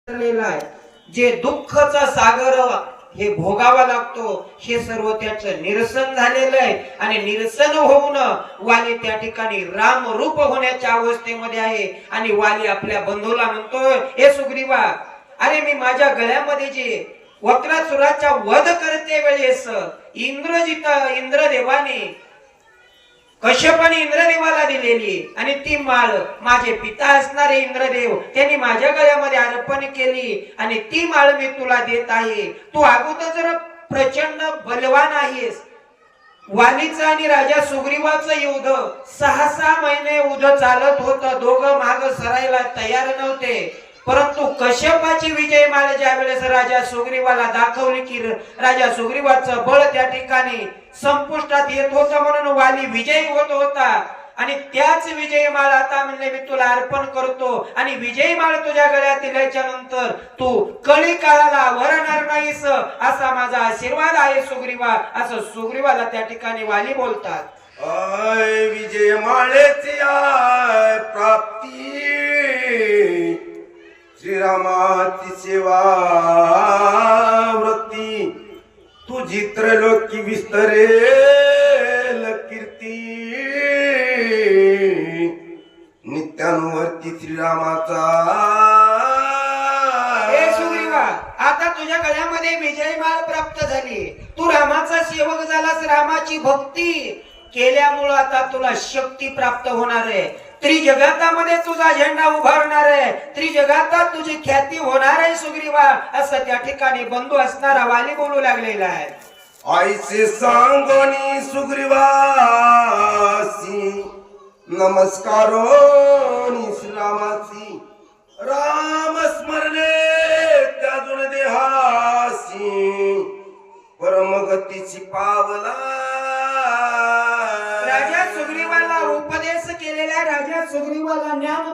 आहे जे दुःखचा सागर हे भोगावा लागतो हे सर्व त्याचं निरसन झालेलं आहे आणि निरसन होऊन वाली त्या ठिकाणी रामरूप होण्याच्या अवस्थेमध्ये आहे आणि वाली आपल्या बंधूला म्हणतोय हे सुग्रीवा अरे मी माझ्या गळ्यामध्ये जे वक्रासुराचा वध करते वेळेस इंद्रदेवाने कश्यपाने इंद्रदेवाला दिलेली आणि ती माळ माझे पिता असणारे इंद्रदेव त्यांनी माझ्या गळ्यामध्ये अर्पण केली आणि ती माळ मी तुला देत आहे. तू अगोदर जर प्रचंड बलवान आहेस. वालीचं आणि राजा सुग्रीवाचं युद्ध 6 महिने युद्ध चालत होतं. दोघं माग सरायला तयार नव्हते. परंतु कश्यपाची विजय माळ ज्या वेळेस राजा सुग्रीवाला दाखवली की राजा सुग्रीवाचं बळ त्या ठिकाणी संपुष्टात येत होतं म्हणून वाली विजयी होत होता आणि त्याच विजयी माळ आता म्हणले मी तुला अर्पण करतो आणि विजयी माळ तुझ्या गळ्यात दिल्याच्या नंतर तू कळी काळाला वरणार नाहीस असा माझा आशीर्वाद आहे सुग्रीवा असं सुग्रीवाला त्या ठिकाणी वाली बोलतात. विजय माळेची प्राप्ती श्रीरामाची सेवा वृत्ती तुझी त्रैलोकी विस्तरेल कीर्ती नित्यानुवर्ती श्रीरामाचा. हे सुग्रीवा आता तुझ्या गळ्यामध्ये विजय माळ प्राप्त झाली. तू रामाचा सेवक झालास. रामाची भक्ती केल्यामुळे आता तुला शक्ती प्राप्त होणार आहे. त्रिजगातामध्ये तुझा झेंडा उभारणार आहे. त्रिजगातात तुझी ख्याती होणार आहे सुग्रीवा असं त्या ठिकाणी बंधू असणारा वाली बोलू लागलेला आहे. आईचे सांगोनी सुग्रीवासी नमस्कारोनी श्रीरामासी राम स्मरणे त्याजून देहासी परमगतीची पावला. राजा सुग्रीवाला उपदेश केलेल्या राजा सुग्रीवाला ज्ञान